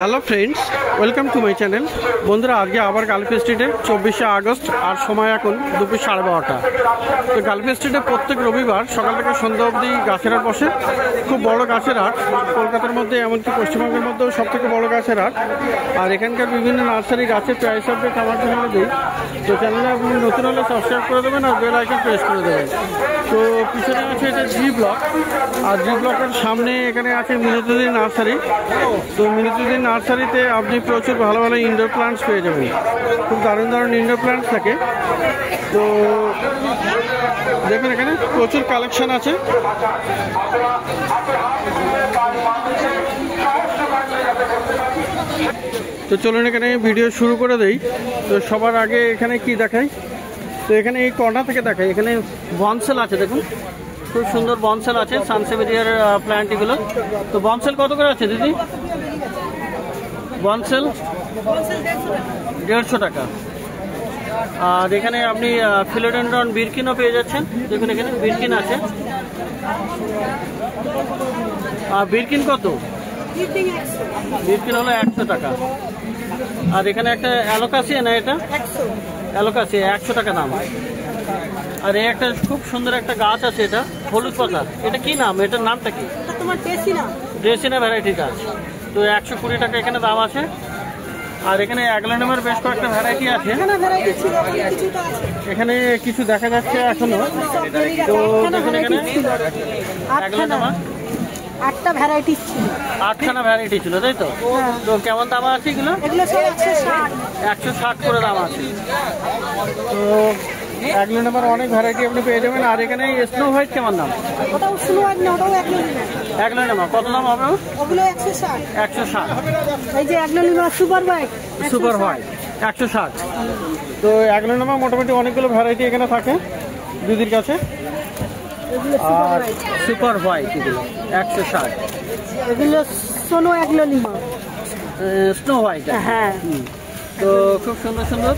Hello friends, welcome to my channel. বন্ধুরা, আজকে আবার গালফ স্ট্রিটে 24শে আগস্ট আর সময় এখন দুপুর 12:30। তো গালফ স্ট্রিটে প্রত্যেক রবিবার সকাল থেকে সন্ধ্যা অবধি গাছের হাট বসে। খুব বড় গাছের হাট, কলকাতার মধ্যে এমনকি পশ্চিমবঙ্গের মধ্যেও সব থেকে বড় গাছের হাট। আর এখানকার বিভিন্ন নার্সারি গাছের প্রাইস আপডেট আমার চ্যানেলে দিই। তো চ্যানেলে আপনি নতুন হলে সাবস্ক্রাইব করে দেবেন আর বেল আইকন প্রেস করে দেবেন। তো পিছনে আছে এটা জি ব্লক, আর জি ব্লকের সামনে এখানে আছে মিনতিদি নার্সারি। তো মিনতিদি নার্সারিতে আপনি প্রচুর ভালো ভালো ইনডোর প্লান্টস পেয়ে যাবেন। খুব দারুণ দারুণ ইনডোর প্লান্টস থাকে। তো দেখুন, এখানে প্রচুর কালেকশন আছে। তো চলুন এখানে ভিডিও শুরু করে দেই। তো সবার আগে এখানে কি দেখাই, তো এখানে এই কর্নার থেকে দেখাই। এখানে বনসেল আছে, দেখুন খুব সুন্দর বনসেল আছে, সানসেভেরিয়ার প্ল্যান্ট এগুলো। তো বনসেল কত করে আছে দিদি? বনসেল 150 টাকা। আর এখানে আপনি ফিলোডেন্ড্রন বিরকিনও পেয়ে যাচ্ছেন। দেখুন এখানে বিরকিন আছে। আর বিরকিন কত? বিরকিন হলো 100 টাকা। আর এখানে একটা অ্যালোকাসিয়া, না এটা অ্যালোকাসিয়া 100 টাকা দাম। আর এই একটা খুব সুন্দর একটা গাছ আছে, এটা হলুদ পাতা। এটা কি নাম? এটার নামটা কি? তোমার ড্রেসিনা ভ্যারাইটি গাছ। তো 120 টাকা এখানে দাম আছে। আর এখানে অ্যাগ্লোনিমার বেশ কয়েকটা ভ্যারাইটি আছে। এখানে কিছু দেখা যাচ্ছে এখনো। তো দেখুন এখানে অ্যাগ্লোনিমা 8টা ভ্যারাইটি ছিল, 8খানা ভ্যারাইটি ছিল, তাই তো? তো কেমন দাম আছে এগুলো? এগুলো সব 160 160 করে দাম আছে। তো অ্যাগ্লোনিমার অনেক ভ্যারাইটি আপনি পেয়ে যাবেন। আর এখানে স্নো হোয়াইট কেমন দাম? ওটাও স্নো হোয়াইট না, ওটাও অ্যাগ্লোনিমা কত দাম হবে? ওগুলো 160। 160। এই যে অ্যাগ্লোনিমা সুপার হোয়াইট, 160। তো অ্যাগ্লোনিমা মোটামুটি অনেকগুলো ভ্যারাইটি এখানে থাকে দিদির কাছে। আর সুপার হোয়াইট এগুলো 160। এগুলো সোনো অ্যাগ্লোনিমা, স্নো হোয়াইট। হ্যাঁ। তো খুব সুন্দর সুন্দর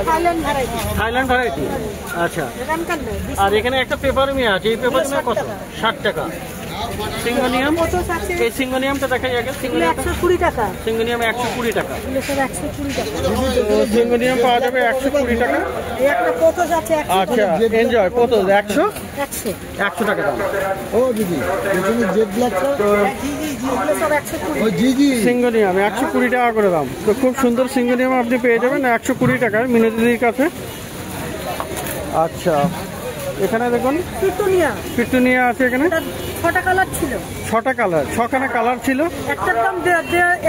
থাইল্যান্ড ভ্যারাইটি। আচ্ছা। আর এখানে একটা পেপারমিয়া আছে। এই পেপারমিয়া কত? 60 টাকা। সিঙ্গোনিয়াম, এই সিঙ্গোনিয়ামটা দেখাই আগে। 120 টাকা। সিঙ্গোনিয়াম 120 টাকা। 120 টাকা। সিঙ্গোনিয়াম পাওয়া যাবে 120 টাকা। এই একটা পোথোস আছে। আচ্ছা, এনজয় পোথোস 100 টাকা দাম। ও দিদি, এখানে জেড ব্ল্যাকটা তো সব 120। ও জি জি, সিঙ্গোনিয়াম 120 টাকা করে দাম। তো খুব সুন্দর সিঙ্গোনিয়াম আপনি পেয়ে যাবেন 120 টাকায় মিনতিদির কাছে। আচ্ছা, এখানে দেখুন পিটুনিয়া আছে। এখানে 6টা কালার ছিল, 6টা কালার, 6খানা কালার ছিল। একটার দাম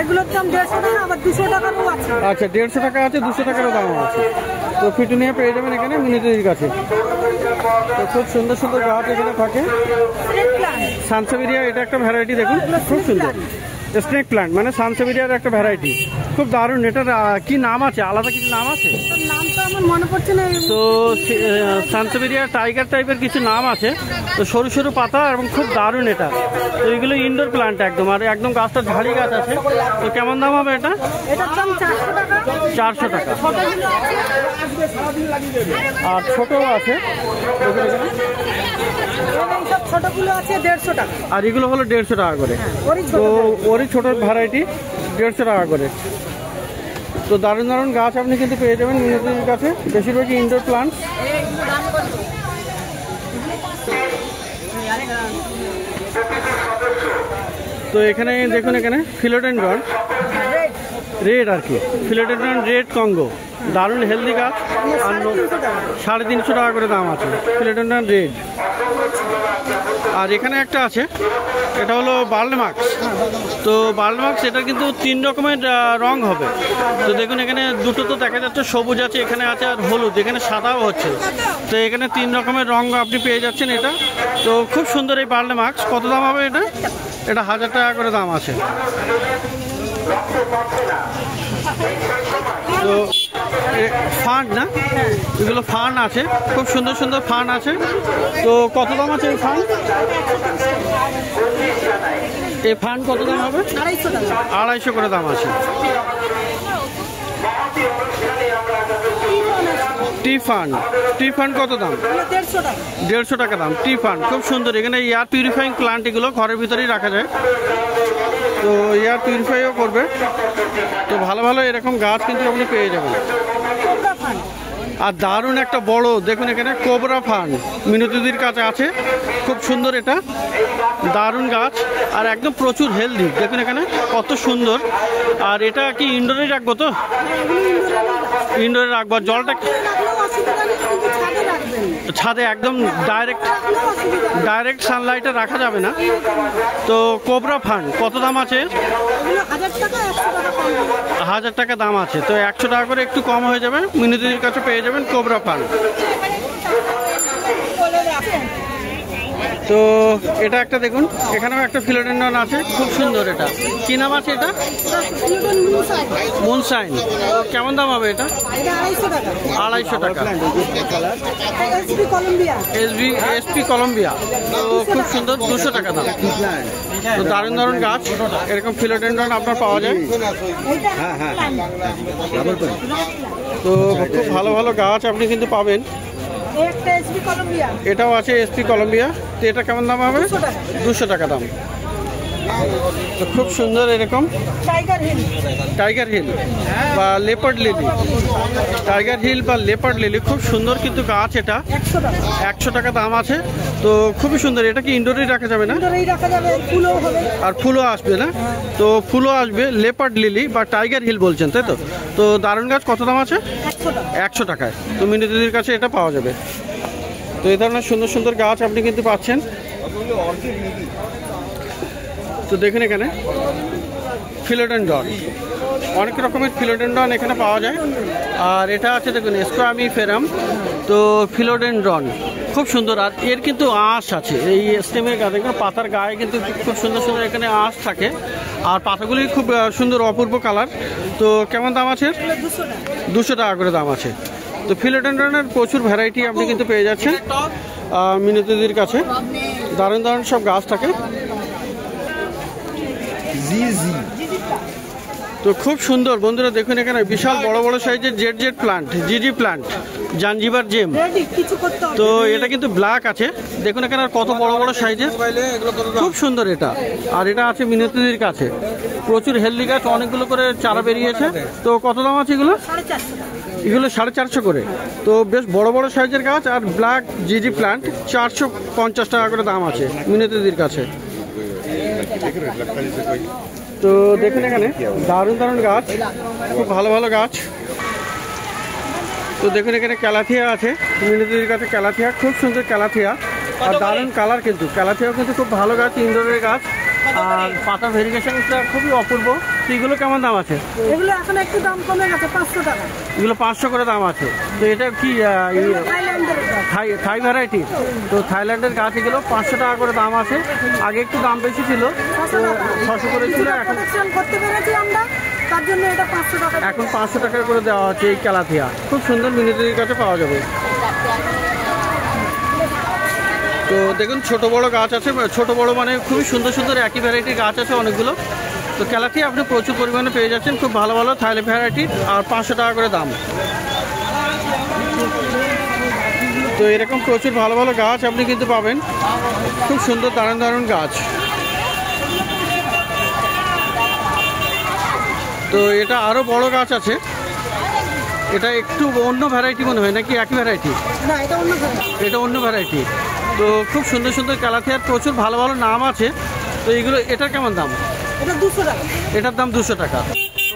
এগুলোর দাম 150 টাকা, আবার 200 টাকারও আছে। আচ্ছা, 150 টাকা আছে, 200 টাকারও দাম আছে। তো পিটুনিয়া পেয়ে যাবেন এখানে মিনতিদির কাছে। তো খুব সুন্দর সুন্দর গাছ এখানে থাকে। সানসেভেরিয়া এটা একটা ভ্যারাইটি, দেখুন খুব সুন্দর। স্নেক প্ল্যান্ট মানে সানসেভেরিয়ার একটা ভ্যারাইটি, খুব দারুণ। এটার কি নাম আছে? আলাদা কিছু নাম আছে? নামটা আমার মনে পড়ছে না। তো সানসেভেরিয়া টাইগার টাইপের কিছু নাম আছে। তো সরু সরু পাতা এবং খুব দারুণ এটা। তো এগুলো ইনডোর প্ল্যান্ট একদম। আর একদম গাছটা ঝাড়ি গাছ আছে। তো কেমন দাম হবে এটা? এটার দাম 400 টাকা। 400 টাকা। আর ছোটও আছে। ছোটগুলো আছে 150 টাকা। আর এগুলো হলো 150 টাকা করে। তো ওরই ছোট ভ্যারাইটি 150 টাকা করে। তো দারুণ দারুণ গাছ আপনি কিন্তু পেয়ে যাবেন মিনতিদির কাছে, বেশিরভাগই ইনডোর প্লান্ট। তো এখানে দেখুন, এখানে ফিলোডেন্ড্রন রেড আর কি, ফিলোডেন্ড্রন রেড কঙ্গো, দারুণ হেলদি গাছ। আর 350 টাকা করে দাম আছে ফিলোডেন্ড্রন রেড। আর এখানে একটা আছে, এটা হলো বার্লমাক্স। তো বার্লমাক্স এটা কিন্তু 3 রকমের রং হবে। তো দেখুন এখানে দুটো তো দেখা যাচ্ছে, সবুজ আছে, এখানে আছে আর হলুদ, এখানে সাদাও হচ্ছে। তো এখানে 3 রকমের রং আপনি পেয়ে যাচ্ছেন এটা। তো খুব সুন্দর এই বার্লমাক্স। কত দাম হবে এটা? এটা 1000 টাকা করে দাম আছে। তো ফান না, এগুলো ফান আছে, খুব সুন্দর সুন্দর ফান আছে। তো কত দাম আছে এই ফান? এই ফান কত দাম হবে? 250 করে দাম আছে। টিফান কত দাম? 150 টাকা দাম টিফান। খুব সুন্দর। এখানে এয়ার পিউরিফাইং প্লান্ট, এগুলো ঘরের ভিতরেই রাখা যায়। তো এয়ার পিউরিফাইও করবে। তো ভালো ভালো এরকম গাছ কিন্তু আপনি পেয়ে যাবেন। কোবরা ফান্ড আর দারুণ একটা বড় দেখুন এখানে কোবরা ফান মিনতিদির কাছে আছে, খুব সুন্দর, এটা দারুণ গাছ আর একদম প্রচুর হেলদি। দেখুন এখানে কত সুন্দর। আর এটা কি ইনডোরে রাখবো? তো ইনডোরে রাখবো। আর জলটা ছাদে একদম ডাইরেক্ট সানলাইটে রাখা যাবে না। তো কোবরা ফান কত দাম আছে? 1000 টাকা দাম আছে। তো 100 টাকা করে একটু কম হয়ে যাবে, মিনতিদির কাছে পেয়ে যাবেন কোবরা ফান। তো এটা একটা দেখুন, এখানেও একটা ফিলোডেন্ড্রন আছে, খুব সুন্দর। এটা কি নাম আছে? এটা মুনশাইন। কেমন দাম হবে এটা? 250 টাকা। এসপি কলম্বিয়া, তো খুব সুন্দর, 200 টাকা দাম। তো দারুণ দারুণ গাছ এরকম ফিলোডেন্ড্রন আপনার পাওয়া যায়। তো খুব ভালো ভালো গাছ আপনি কিন্তু পাবেন। এটাও আছে এসপি কলম্বিয়া। তো এটা কেমন দাম হবে? 200 টাকা দাম। তো খুব সুন্দর এরকম টাইগার হিল বা লেপার্ড লিলি, টাইগার হিল বা লেপার্ড লিলি, খুব সুন্দর কিন্তু গাছ। এটা 100 টাকা দাম আছে। তো খুবই সুন্দর। এটা কি ইনডোরেই রাখা যাবে না? আর ফুলও আসবে না? তো ফুলও আসবে। লেপার্ড লিলি বা টাইগার হিল বলছেন, তাই তো? তো দারুণ গাছ কত দাম আছে? 100 টাকায়। তো মিনতিদির কাছে এটা পাওয়া যাবে। তো এই ধরনের সুন্দর সুন্দর গাছ আপনি কিন্তু পাচ্ছেন। তো দেখুন এখানে ফিলোডেন্ড্রন, অনেক রকমের ফিলোডেন্ড্রন এখানে পাওয়া যায়। আর এটা আছে দেখুন স্কোয়ামি ফেরাম। তো ফিলোডেন্ড্রন খুব সুন্দর। আর এর কিন্তু আঁশ আছে এই স্টেমের গায়ে, দেখুন পাতার গায়ে কিন্তু খুব সুন্দর সুন্দর এখানে আঁশ থাকে। আর পাতাগুলি খুব সুন্দর অপূর্ব কালার। তো কেমন দাম আছে? 200 টাকা করে দাম আছে। তো ফিলোডেন্ড্রনের প্রচুর ভ্যারাইটি আপনি কিন্তু পেয়ে যাচ্ছেন মিনতিদির কাছে। দারুণ দারুণ সব গাছ থাকে। তো খুব সুন্দর বন্ধুরা, দেখুন এখানে বিশাল বড় বড় সাইজের জেড প্লান্ট, জিজি প্লান্ট, জাঞ্জিবার জেম। তো এটা কিন্তু ব্ল্যাক আছে, দেখুন এখানে কত বড় বড় সাইজের, খুব সুন্দর এটা। আর এটা আছে মিনতিদির কাছে, প্রচুর হেলদি গাছ, অনেকগুলো করে চারা বেরিয়েছে। তো কত দাম আছে এগুলো? এগুলো 450 করে। তো বেশ বড় বড় সাইজের গাছ। আর ব্ল্যাক জিজি প্লান্ট 450 টাকা করে দাম আছে মিনতিদির কাছে। তো দেখুন এখানে দারুণ দারুণ গাছ, খুব ভালো ভালো গাছ। তো দেখুন এখানে ক্যালাথিয়া আছে মিনতিদির কাছে, ক্যালাথিয়া খুব সুন্দর ক্যালাথিয়া। আর দারুণ কালার কিন্তু, ক্যালাথিয়াও কিন্তু খুব ভালো গাছ, ইনডোরের গাছ। আর পাতা ভেরিগেশনটা খুবই অপূর্ব। তো এগুলো কেমন দাম আছে? এগুলো এখন একটু দাম কমে গেছে, 500 টাকা। এগুলো 500 করে দাম আছে। তো এটা কি থাই ভ্যারাইটি? তো থাইল্যান্ডের গাছ, এগুলো 500 টাকা করে দাম আছে। আগে একটু দাম বেশি ছিল, 600 করে ছিল, এখন করতে পেরেছি আমরা, তার জন্য এটা 500 টাকা। এখন 500 টাকা করে দেওয়া হচ্ছে এই ক্যালাথিয়া। খুব সুন্দর মিনতিদির কাছে পাওয়া যাবে। তো দেখুন ছোট বড় গাছ আছে, ছোট বড় মানে খুবই সুন্দর সুন্দর একই ভ্যারাইটির গাছ আছে অনেকগুলো। তো ক্যালাথিয়া আপনি প্রচুর পরিমাণে পেয়ে যাচ্ছেন, খুব ভালো ভালো থাইল্যান্ড ভ্যারাইটির। আর 500 টাকা করে দাম। তো এরকম প্রচুর ভালো ভালো গাছ আপনি কিন্তু পাবেন, খুব সুন্দর দারুণ দারুণ গাছ। তো এটা আরও বড় গাছ আছে, এটা একটু অন্য ভ্যারাইটি মনে হয়, নাকি একই ভ্যারাইটি? না, এটা অন্য ভ্যারাইটি। এটা অন্য ভ্যারাইটি। তো খুব সুন্দর সুন্দর ক্যালাথিয়ার প্রচুর ভালো ভালো নাম আছে। তো এগুলো, এটার কেমন দাম? এটা 200 টাকা। এটার দাম 200 টাকা।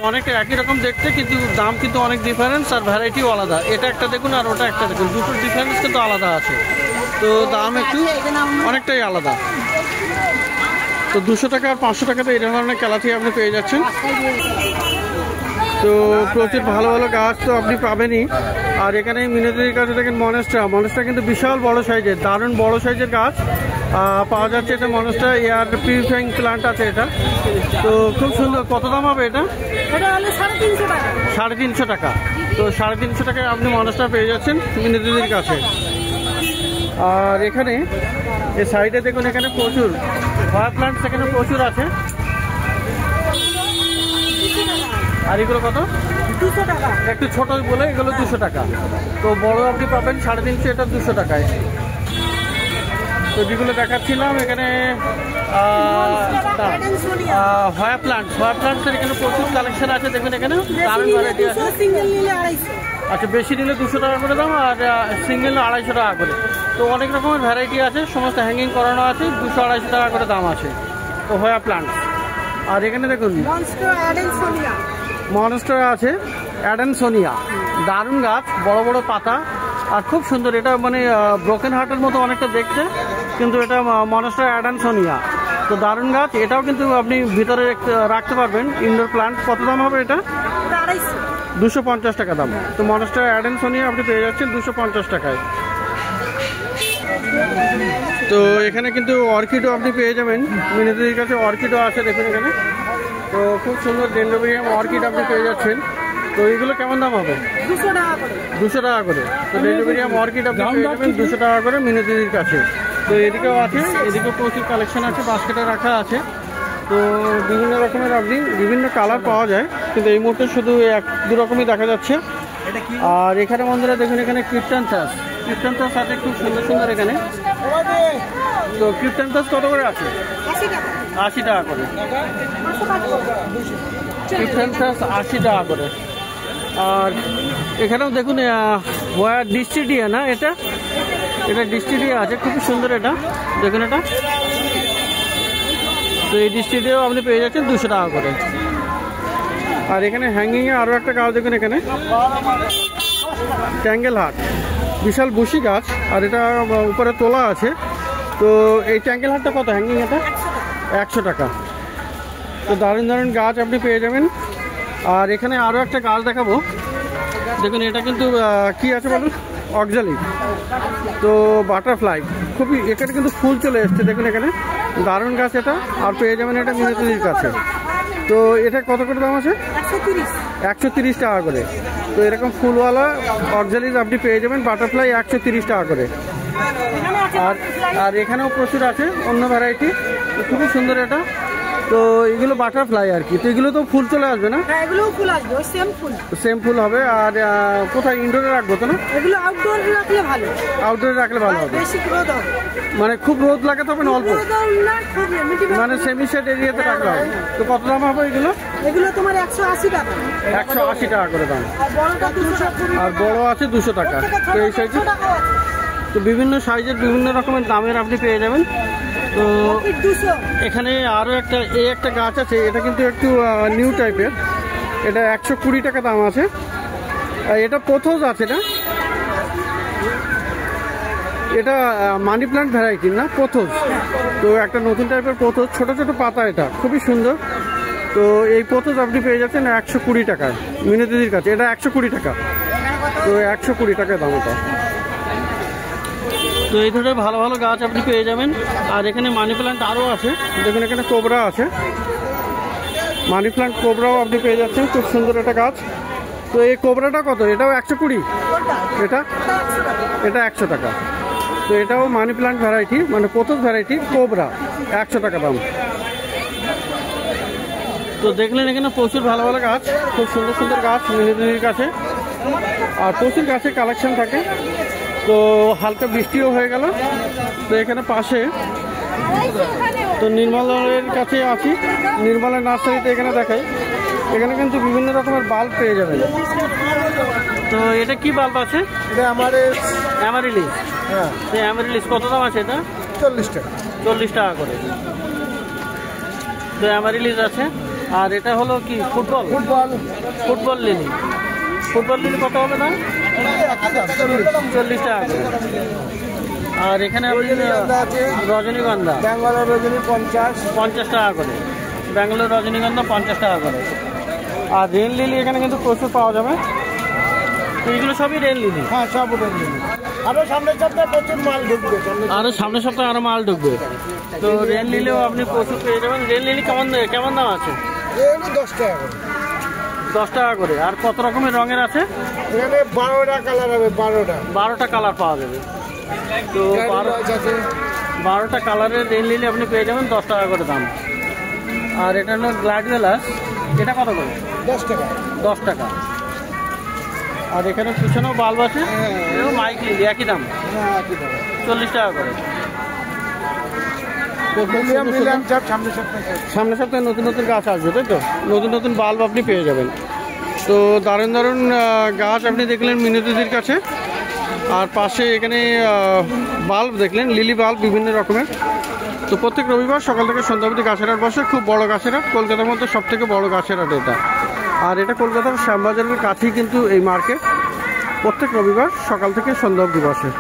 অনেকটা একই রকম দেখতে, কিন্তু দাম কিন্তু অনেক ডিফারেন্স, আর ভ্যারাইটিও আলাদা। এটা একটা দেখুন আর ওটা একটা দেখুন, দুটোর ডিফারেন্স কিন্তু আলাদা আছে। তো দাম একটু অনেকটাই আলাদা। তো 200 টাকা আর 500 টাকাতে এই ধরনের ক্যালাথিয়া আপনি পেয়ে যাচ্ছেন। তো প্রচুর ভালো ভালো গাছ তো আপনি পাবেনই। আর এখানে মিনতিদির কাছে দেখেন মনস্টা কিন্তু বিশাল বড় সাইজের, দারুণ বড় সাইজের গাছ পাওয়া যাচ্ছে। এটা মনস্টা এয়ার পিউরিফাইং প্লান্ট আছে এটা। তো খুব সুন্দর। কত দাম হবে এটা? এটা হলো 350 টাকা। 350 টাকা। তো 350 টাকায় আপনি মনস্টা পেয়ে যাচ্ছেন মিনতিদির কাছে। আর এখানে এই সাইডে দেখুন এখানে প্রচুর ফায়ার প্লান্টস এখানে প্রচুর আছে। আর এগুলো কত? 200 টাকা। একটু ছোট বলে এগুলো 200 টাকা। তো বড় আপনি পাবেন 350, এটা 200 টাকায়। তো যেগুলো দেখাচ্ছিলাম এখানে হয়া প্লান্টসের এখানে প্রচুর কালেকশন আছে। দেখবেন এখানে দারুণ ভ্যারাইটি আছে। আচ্ছা, বেশি নিলে 200 টাকা করে দাম, আর সিঙ্গেল 250 টাকা করে। তো অনেক রকমের ভ্যারাইটি আছে, সমস্ত হ্যাঙ্গিং করানো আছে, 200-250 টাকা করে দাম আছে। তো হয়া প্লান্টস। আর এখানে দেখুন মনস্টার আছে, অ্যাডেনসোনিয়া, দারুণ গাছ, বড় বড় পাতা আর খুব সুন্দর। এটা মানে ব্রোকেন হার্টের মতো অনেকটা দেখতে, কিন্তু এটা মনস্টার অ্যাডেনসোনিয়া। তো দারুণ গাছ, এটাও কিন্তু আপনি ভিতরে রাখতে পারবেন, ইনডোর প্লান্ট। কত দাম হবে এটা? 250 টাকা দাম। তো মনস্টার অ্যাডেনসোনিয়া আপনি পেয়ে যাচ্ছেন 250 টাকায়। তো এখানে কিন্তু অর্কিডও আপনি পেয়ে যাবেন, মিনিদির কাছে অর্কিডও আছে দেখুন এখানে। তো খুব সুন্দর ডেন্ড্রোবিয়াম অর্কিড আপনি পেয়ে যাচ্ছেন। তো এইগুলো কেমন দাম হবে? 200 টাকা করে। তো ডেন্ড্রোবিয়াম অর্কিড আপনি পেয়ে যাবেন 200 টাকা করে মিনিদির কাছে। তো এদিকেও আছে, এদিকেও প্রচুর কালেকশন আছে, বাস্কেটে রাখা আছে। তো বিভিন্ন রকমের আপনি বিভিন্ন কালার পাওয়া যায়, কিন্তু এই মুহূর্তে শুধু 1-2 রকমই দেখা যাচ্ছে। আর এখানে বন্ধুরা দেখুন এখানে ক্রিপ্টান্থাস আছে খুব সুন্দর সুন্দর এখানে। তো ক্রিপ্টান্থাস কত করে আছে? 80 টাকা করে। ক্রিপ্টান্থাস 80 টাকা করে। আর এখানেও দেখুন ডিস্টিডিয়া না, এটা ডিস্টিডিয়া আছে, খুবই সুন্দর এটা দেখুন এটা। তো এই ডিস্টিডিয়াও আপনি পেয়ে যাচ্ছেন 200 টাকা করে। আর এখানে হ্যাঙ্গিংয়ে আরও একটা গাছ দেখুন এখানে, ট্যাঙ্গেল হার্ট, বিশাল বুশি গাছ, আর এটা উপরে তোলা আছে। তো এই ট্যাঙ্গেল হার্টটা কত হ্যাঙ্গিং? এটা 100 টাকা। তো দারুণ দারুণ গাছ আপনি পেয়ে যাবেন। আর এখানে আরও একটা গাছ দেখাবো, দেখুন এটা কিন্তু কি আছে বলুন, অক্সালিক। তো বাটারফ্লাই, খুবই এখানে কিন্তু ফুল চলে এসছে দেখুন এখানে, দারুণ গাছ এটা। আর পেয়ে যাবেন এটা মিনিদির কাছে। তো এটা কত করে দাম আছে? 130 টাকা করে। তো এরকম ফুলওয়ালা অক্সালিক আপনি পেয়ে যাবেন বাটারফ্লাই 130 টাকা করে। আর এখানেও প্রচুর আছে অন্য ভ্যারাইটি, খুবই সুন্দর এটা। তো এগুলো বাটারফ্লাই আর কি। তো এগুলো তো ফুল চলে আসবে না? সেম ফুল হবে। আর কোথায় ইনডোরে রাখবো তো না? এগুলো আউটডোরে রাখলে ভালো। আউটডোরে রাখলে ভালো হবে, মানে খুব রোদ লাগাতে হবে না, অল্প মানে সেমি শেড এরিয়াতে রাখলে হবে। তো কত দাম হবে এগুলো? এগুলো তোমার 180 টাকা। 180 টাকা করে দাম। আর বড় আছে 200 টাকা। তো এই সাইজে তো বিভিন্ন সাইজের বিভিন্ন রকমের দামের আপনি পেয়ে যাবেন। তো এখানে আরও একটা গাছ আছে, এটা কিন্তু একটু নিউ টাইপের, এটা 120 টাকা দাম আছে। এটা পোথোস আছে, এটা মানি প্ল্যান্ট ভ্যারাইটির না, পোথোস। তো একটা নতুন টাইপের পোথোস, ছোট ছোট পাতা, এটা খুবই সুন্দর। তো এই পোথোস আপনি পেয়ে যাচ্ছেন 120 টাকায় মিনিদির কাছে। এটা 120 টাকা। তো 120 টাকায় দাম এটা। তো এই ধরনের ভালো ভালো গাছ আপনি পেয়ে যাবেন। আর এখানে মানি প্ল্যান্ট আরও আছে, দেখুন এখানে কোবরা আছে, মানি প্ল্যান্ট কোবরাও আপনি পেয়ে যাচ্ছেন, খুব সুন্দর একটা গাছ। তো এই কোবরাটা কত? এটাও 120। এটা 100 টাকা। তো এটাও মানি প্ল্যান্ট ভ্যারাইটি, মানে পোথোস ভ্যারাইটি, কোবরা 100 টাকা দাম। তো দেখলেন এখানে প্রচুর ভালো ভালো গাছ, খুব সুন্দর সুন্দর গাছ মিনিদির কাছে। আর প্রচুর গাছের কালেকশন থাকে। তো হালকা বৃষ্টিও হয়ে গেল। তো এখানে পাশে তো নির্মলের কাছে আছি, নির্মলের নার্সারিতে এখানে দেখাই। এখানে কিন্তু বিভিন্ন রকমের বাল্ব পেয়ে যাবেন। তো এটা কি বাল্ব আছে? এটা অ্যামারিলিস। হ্যাঁ, অ্যামারিলিস কত দাম আছে? এটা 40 টাকা। 40 টাকা করে। তো অ্যামারিলিস আছে। আর এটা হলো কি ফুটবল লিলি। ফুটবল লিলি কত হবে দাম? 40 টাকা করে। আর এখানে রজনীগন্ধা, ব্যাঙ্গালোর রজনী 50 টাকা করে। ব্যাঙ্গালোর রজনীগন্ধা 50 টাকা করে। আর রেন লিলি এখানে কিন্তু প্রচুর পাওয়া যাবে। তো এগুলো সবই রেন লিলি। হ্যাঁ, সব রেন লিলি। আরো সামনের সপ্তাহে প্রচুর মাল ঢুকবে, সামনের সপ্তাহে আরো মাল ঢুকবে। তো রেন লিলিও আপনি প্রচুর পেয়ে যাবেন। রেন লিলি কেমন দাম আছে? 10 টাকা করে। 10 টাকা করে। আর কত রকমের রঙের আছে? এখানে 12টা কালার হবে। 12টা কালার পাওয়া যাবে। তো 12টা কালারের রেন লিলি আপনি পেয়ে যাবেন 10 টাকা করে দাম। আর এটা হলো গ্ল্যাডিওলাস, এটা কত করে? 10 টাকা। আর এখানে পিছনেও বাল্ব আছে, মাইক লিলি একই দাম, 40 টাকা করে। সামনের সপ্তাহে নতুন নতুন গাছ আসবে, তাই তো? নতুন নতুন বাল্ব আপনি পেয়ে যাবেন। তো দারুণ দারুণ গাছ আপনি দেখলেন মিনতিদির কাছে। আর পাশে এখানে বাল্ব দেখলেন, লিলি বাল্ব বিভিন্ন রকমের। তো প্রত্যেক রবিবার সকাল থেকে সন্ধ্যা অবধি গাছের হাট বসে। খুব বড় গাছের হাট, কলকাতার মধ্যে সব থেকে বড় গাছের হাট এটা। আর এটা কলকাতার শ্যামবাজারের কাছেই কিন্তু এই মার্কেট। প্রত্যেক রবিবার সকাল থেকে সন্ধ্যা অবধি বসে।